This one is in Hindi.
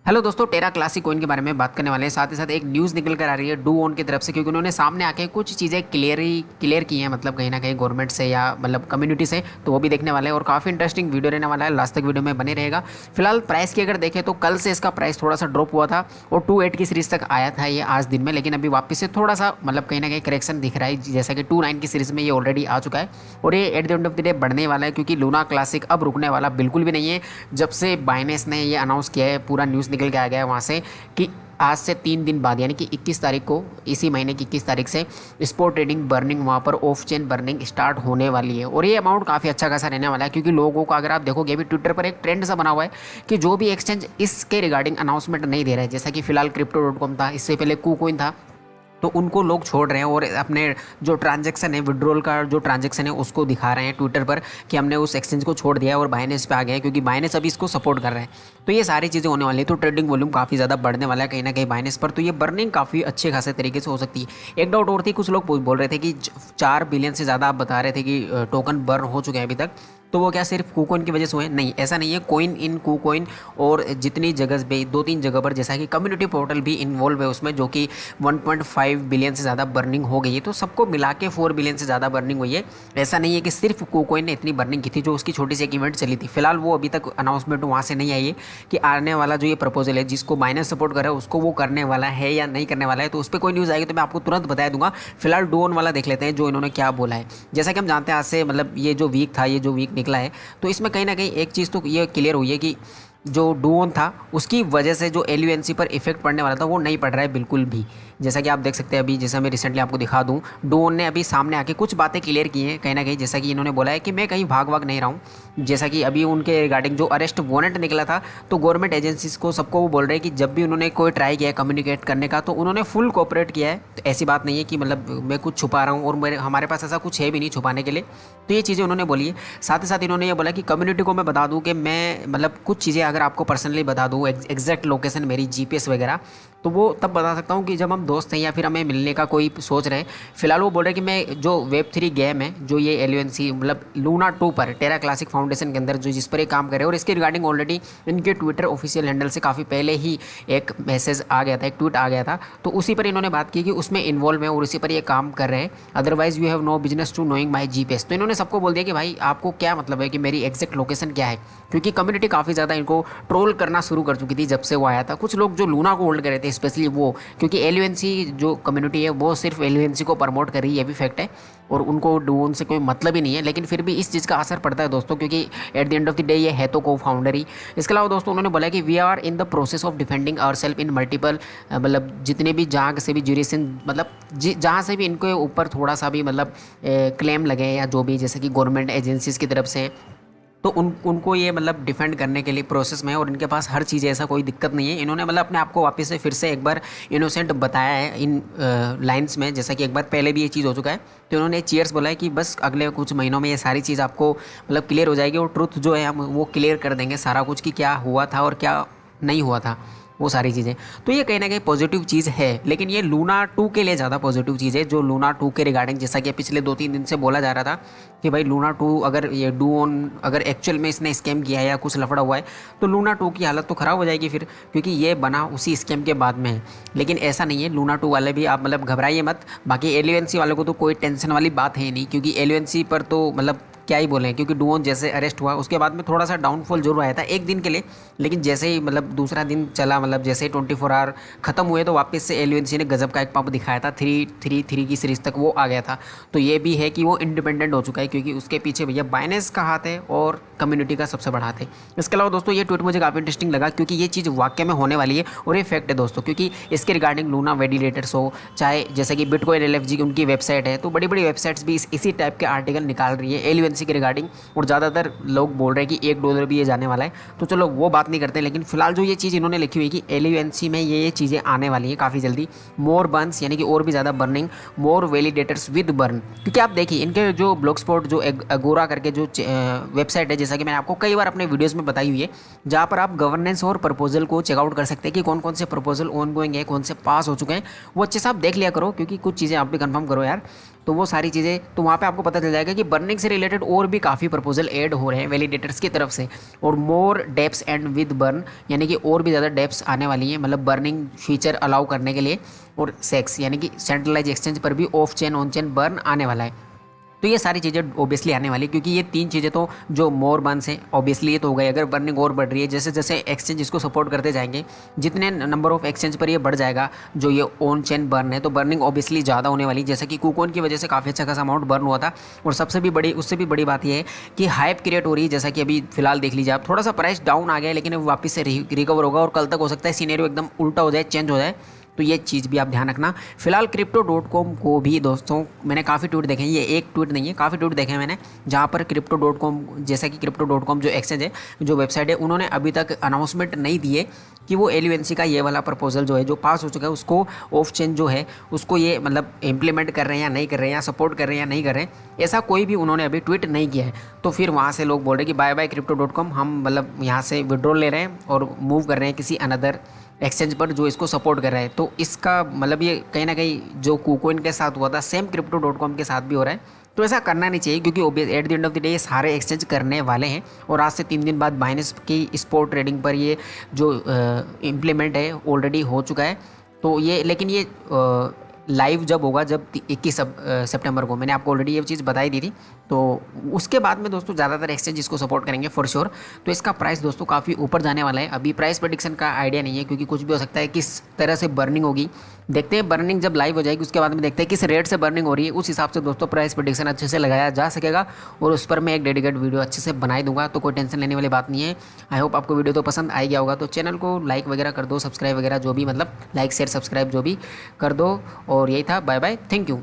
हेलो दोस्तों, टेरा क्लासिक कॉइन के बारे में बात करने वाले हैं। साथ ही साथ एक न्यूज़ निकल कर आ रही है डू ओन की तरफ से, क्योंकि उन्होंने सामने आके कुछ चीज़ें क्लियर की हैं, मतलब कहीं ना कहीं गवर्नमेंट से या मतलब कम्युनिटी से। तो वो भी देखने वाले हैं और काफ़ी इंटरेस्टिंग वीडियो रहने वाला है। लास्ट तक वीडियो में बने रहेगा। फिलहाल प्राइस की अगर देखें तो कल से इसका प्राइस थोड़ा सा ड्रॉप हुआ था और 2.8 की सीरीज़ तक आया था ये आज दिन में, लेकिन अभी वापस से थोड़ा सा मतलब कहीं ना कहीं करेक्शन दिख रहा है। जैसा कि 2.9 की सीरीज़ में ये ऑलरेडी आ चुका है और ये at the end of the day बढ़ने वाला है, क्योंकि लूना क्लासिक अब रुकने वाला बिल्कुल भी नहीं है। जब से बाइनेंस ने ये अनाउंस किया है, पूरा न्यूज़ निकल के आ गया है वहाँ से कि आज से 3 दिन बाद यानी कि 21 तारीख को, इसी महीने की 21 तारीख से स्पॉट ट्रेडिंग बर्निंग वहाँ पर ऑफ चेन बर्निंग स्टार्ट होने वाली है। और ये अमाउंट काफ़ी अच्छा खासा रहने वाला है, क्योंकि लोगों को अगर आप देखोगे अभी ट्विटर पर एक ट्रेंड सा बना हुआ है कि जो भी एक्सचेंज इसके रिगार्डिंग अनाउंसमेंट नहीं दे रहा है, जैसा कि फिलहाल Crypto.com था, इससे पहले KuCoin था, तो उनको लोग छोड़ रहे हैं और अपने जो ट्रांजैक्शन है, विड्रॉल का जो ट्रांजैक्शन है उसको दिखा रहे हैं ट्विटर पर कि हमने उस एक्सचेंज को छोड़ दिया है और बाइनेंस पे आ गया है, क्योंकि बाइनेंस अभी इसको सपोर्ट कर रहे हैं। तो ये सारी चीज़ें होने वाली है, तो ट्रेडिंग वॉल्यूम काफ़ी ज़्यादा बढ़ने वाला है कहीं ना कहीं बाइनेंस पर। तो ये बर्निंग काफ़ी अच्छे खासे तरीके से हो सकती है। एक डाउट और थी, कुछ लोग बोल रहे थे कि 4 बिलियन से ज़्यादा आप बता रहे थे कि टोकन बर्न हो चुके हैं अभी तक, तो वो क्या सिर्फ KuCoin की वजह से हुए? नहीं, ऐसा नहीं है। कोइन इन KuCoin और जितनी जगह पे 2-3 जगह पर, जैसा कि कम्युनिटी पोर्टल भी इन्वॉल्व है उसमें, जो कि 1.5 बिलियन से ज़्यादा बर्निंग हो गई है। तो सबको मिला के 4 बिलियन से ज़्यादा बर्निंग हुई है। ऐसा नहीं है कि सिर्फ KuCoin ने इतनी बर्निंग की थी, जो उसकी छोटी सी एक इवेंट चली थी। फिलहाल वो अभी तक अनाउंसमेंट वहाँ से नहीं आई है कि आने वाला जो ये प्रपोजल है, जिसको बाइनेंस सपोर्ट कर रहा है, उसको वो करने वाला है या नहीं करने वाला है। तो उस पर कोई न्यूज़ आएगी तो मैं आपको तुरंत बता दूंगा। फिलहाल डोन वाला देख लेते हैं जो इन्होंने क्या बोला है। जैसा कि हम जानते हैं आज से मतलब ये जो वीक था, ये जो वीक निकला है, तो इसमें कहीं ना कहीं एक चीज़ तो ये क्लियर हुई है कि जो डूओन था उसकी वजह से जो एलयूएनसी पर इफेक्ट पड़ने वाला था वो नहीं पड़ रहा है बिल्कुल भी। जैसा कि आप देख सकते हैं अभी, जैसा मैं रिसेंटली आपको दिखा दूं, डूओन ने अभी सामने आके कुछ बातें क्लियर की हैं कहीं ना कहीं। जैसा कि इन्होंने बोला है कि मैं कहीं भाग नहीं रहा हूँ। जैसा कि अभी उनके रिगार्डिंग जो अरेस्ट वारंट निकला था, तो गवर्नमेंट एजेंसीज को सबको वो बोल रहे हैं कि जब भी उन्होंने कोई ट्राई किया है कम्युनिकेट करने का, तो उन्होंने फुल कोऑपरेट किया है। तो ऐसी बात नहीं है कि मतलब मैं कुछ छुपा रहा हूँ, और मेरे हमारे पास ऐसा कुछ है भी नहीं छुपाने के लिए। तो ये चीज़ें उन्होंने बोली है। साथ ही साथ इन्होंने ये बोला कि कम्युनिटी को मैं बता दूं कि मैं मतलब कुछ चीज़ें अगर आपको पर्सनली बता दूं, एग्जैक्ट लोकेशन मेरी जीपीएस वगैरह, तो वो तब बता सकता हूँ कि जब हम दोस्त हैं या फिर हमें मिलने का कोई सोच रहे हैं। फिलहाल वो बोल रहे हैं कि मैं जो Web3 गेम है, जो ये एलयूएनसी मतलब लूना 2 पर टेरा क्लासिक फाउंडेशन के अंदर जो जिस पर ये काम करे, और इसके रिगार्डिंग ऑलरेडी इनके ट्विटर ऑफिशियल हैंडल से काफ़ी पहले ही एक मैसेज आ गया था, एक ट्वीट आ गया था। तो उसी पर इन्होंने बात की कि उसमें इन्वॉल्व है और उसी पर ये काम कर रहे हैं। Otherwise you have no business to knowing my GPS. तो इन्होंने सबको बोल दिया कि भाई आपको क्या मतलब है कि मेरी एग्जैक्ट लोकेशन क्या है, क्योंकि कम्युनिटी काफ़ी ज़्यादा इनको ट्रोल करना शुरू कर चुकी थी जब से वो आया था। कुछ लोग जो लूना को होल्ड कर रहे थे, स्पेशली वो, क्योंकि एलयूएनसी जो कम्युनिटी है वो सिर्फ एलयूएनसी को प्रमोट कर रही है, ये भी फैक्ट है, और उनको डूओन से कोई मतलब ही नहीं है। लेकिन फिर भी इस चीज़ का असर पड़ता है दोस्तों, क्योंकि at the end of the day ये है तो को फाउंडर ही। इसके अलावा दोस्तों उन्होंने बोला कि we are in the process of defending our self in multiple, मतलब जितने भी जहाँ से भी ज्यूरिसन, मतलब जहाँ से भी इनके ऊपर थोड़ा सा भी मतलब क्लेम लगे या जो भी, जैसे कि गवर्नमेंट एजेंसीज की तरफ से, तो उनको ये मतलब डिफेंड करने के लिए प्रोसेस में है, और इनके पास हर चीज़ ऐसा कोई दिक्कत नहीं है। इन्होंने मतलब अपने आप को वापस से फिर से एक बार इनोसेंट बताया है इन लाइंस में, जैसा कि एक बार पहले भी ये चीज़ हो चुका है। तो इन्होंने चीयर्स बोला है कि बस अगले कुछ महीनों में ये सारी चीज़ आपको मतलब क्लियर हो जाएगी, और ट्रुथ जो है हम वो क्लियर कर देंगे सारा कुछ, कि क्या हुआ था और क्या नहीं हुआ था, वो सारी चीज़ें। तो ये कहीं ना कहीं पॉजिटिव चीज़ है, लेकिन ये लूना 2 के लिए ज़्यादा पॉजिटिव चीज़ है। जो लूना 2 के रिगार्डिंग, जैसा कि पिछले 2-3 दिन से बोला जा रहा था कि भाई लूना 2 अगर ये डूओन अगर एक्चुअल में इसने स्कैम किया है या कुछ लफड़ा हुआ है, तो लूना 2 की हालत तो ख़राब हो जाएगी फिर, क्योंकि ये बना उसी स्कैम के बाद में है। लेकिन ऐसा नहीं है, लूना 2 वाले भी आप मतलब घबराइए मत। बाकी एलयूएनसी वालों को तो कोई टेंशन वाली बात है नहीं, क्योंकि एलयूएनसी पर तो मतलब क्या ही बोलें, क्योंकि डूओन जैसे अरेस्ट हुआ उसके बाद में थोड़ा सा डाउनफॉल जरूर आया था एक दिन के लिए, लेकिन जैसे ही मतलब दूसरा दिन चला, मतलब जैसे ही 24 आवर खत्म हुए, तो वापस से एलयूएनसी ने गजब का एक पंप दिखाया था। 3 की सीरीज तक वो आ गया था। तो ये भी है कि वो इंडिपेंडेंट हो चुका है, क्योंकि उसके पीछे भैया बाइनेंस का हाथ है और कम्युनिटी का सबसे बड़ा हाथ है। इसके अलावा दोस्तों ये ट्वीट मुझे काफ़ी इंटरेस्टिंग लगा, क्योंकि ये चीज़ वाकई में होने वाली है और ये फैक्ट है दोस्तों, क्योंकि इसके रिगार्डिंग लूना वैलिडेटर्स हो, चाहे जैसे कि बिटकॉइन एलएफजी की उनकी वेबसाइट है, तो बड़ी बड़ी वेबसाइट्स भी इसी टाइप के आर्टिकल निकाल रही है एलयूएनसी के रिगार्डिंग, और ज़्यादातर लोग बोल रहे हैं कि $1 भी ये जाने वाला है। तो चलो वो बात नहीं करते, लेकिन फिलहाल जो ये चीज़ इन्होंने लिखी हुई है कि एलयूएनसी में ये चीज़ें आने वाली हैं काफ़ी जल्दी, मोर बर्न्स यानी कि और भी ज़्यादा burning, more validators with burn. क्योंकि आप देखिए इनके जो ब्लॉग स्पॉट, जो अगोरा करके जो वेबसाइट है, जैसा कि मैंने आपको कई बार अपने वीडियोज़ में बताई हुई है, जहाँ पर आप गवर्नेंस और प्रपोजल को चेकआउट कर सकते हैं कि कौन कौन से प्रपोजल ऑन गोइंग है, कौन से पास हो चुके हैं। वो अच्छे से आप देख लिया करो, क्योंकि कुछ चीज़ें आप भी कंफर्म करो यार। तो वो सारी चीज़ें तो वहाँ पे आपको पता चल जाएगा कि बर्निंग से रिलेटेड और भी काफ़ी प्रपोजल ऐड हो रहे हैं वैलिडेटर्स की तरफ से, और मोर डेप्स एंड विद बर्न, यानी कि और भी ज़्यादा डेप्स आने वाली हैं, मतलब बर्निंग फीचर अलाउ करने के लिए, और सेक्स यानी कि सेंट्रलाइज एक्सचेंज पर भी of chain on chain burn आने वाला है। तो ये सारी चीज़ें ऑब्वियसली आने वाली, क्योंकि ये तीन चीज़ें तो जो मोर बर्न्स हैं ऑब्वियसली ये तो हो गई। अगर बर्निंग और बढ़ रही है, जैसे जैसे एक्सचेंज इसको सपोर्ट करते जाएंगे, जितने नंबर ऑफ एक्सचेंज पर ये बढ़ जाएगा जो ये ऑन चेन बर्न है, तो बर्निंग ऑब्वियसली ज़्यादा होने वाली। जैसे कि कुकोन की वजह से काफ़ी अच्छा खासा अमाउंट बर्न हुआ था, और सबसे भी बड़ी उससे भी बड़ी बात ये है कि हाइप क्रिएट हो रही है। जैसा कि अभी फिलहाल देख लीजिए आप, थोड़ा सा प्राइस डाउन आ गया है, लेकिन अब वापस से रिकवर होगा, और कल तक हो सकता है सीनेरियो एकदम उल्टा हो जाए, चेंज हो जाए। तो ये चीज़ भी आप ध्यान रखना। फिलहाल Crypto.com को भी दोस्तों मैंने काफ़ी ट्वीट देखे हैं, ये एक ट्वीट नहीं है, काफ़ी ट्वीट देखे हैं मैंने, जहाँ पर Crypto.com, जैसा कि Crypto.com जो एक्सचेंज है, जो वेबसाइट है, उन्होंने अभी तक अनाउंसमेंट नहीं दी है कि वो एलयूएनसी का ये वाला प्रपोजल जो है, जो पास हो चुका है, उसको ऑफ चेन जो है उसको ये मतलब इम्प्लीमेंट कर रहे हैं या नहीं कर रहे हैं, या सपोर्ट कर रहे हैं या नहीं कर रहे हैं, ऐसा कोई भी उन्होंने अभी ट्वीट नहीं किया है। तो फिर वहाँ से लोग बोल रहे हैं कि बाय बाय Crypto.com, हम मतलब यहाँ से विड्रॉल ले रहे हैं और मूव कर रहे हैं किसी अनदर एक्सचेंज पर जो इसको सपोर्ट कर रहा है। तो इसका मतलब ये कहीं ना कहीं जो कुकोइन के साथ हुआ था, सेम Crypto.com के साथ भी हो रहा है। तो ऐसा करना नहीं चाहिए, क्योंकि at the end of the day ये सारे एक्सचेंज करने वाले हैं, और आज से 3 दिन बाद बाइनेंस की स्पॉट ट्रेडिंग पर ये जो इम्प्लीमेंट है ऑलरेडी हो चुका है। तो ये लेकिन ये लाइव जब होगा, जब 21 सितंबर को, मैंने आपको ऑलरेडी ये चीज़ बताई दी थी। तो उसके बाद में दोस्तों ज़्यादातर एक्सचेंज इसको सपोर्ट करेंगे फॉर श्योर। तो इसका प्राइस दोस्तों काफ़ी ऊपर जाने वाला है। अभी प्राइस प्रेडिक्शन का आइडिया नहीं है, क्योंकि कुछ भी हो सकता है, किस तरह से बर्निंग होगी देखते हैं। बर्निंग जब लाइव हो जाएगी उसके बाद में देखते हैं किस रेट से बर्निंग हो रही है, उस हिसाब से दोस्तों प्राइस प्रेडिक्शन अच्छे से लगाया जा सकेगा, और उस पर मैं एक डेडिकेट वीडियो अच्छे से बनाई दूंगा। तो कोई टेंशन लेने वाली बात नहीं है। आई होप आपको वीडियो तो पसंद आ गया होगा। तो चैनल को लाइक वगैरह कर दो, सब्सक्राइब वगैरह जो भी, मतलब लाइक शेयर सब्सक्राइब जो भी कर दो। और यही था, बाय बाय, थैंक यू।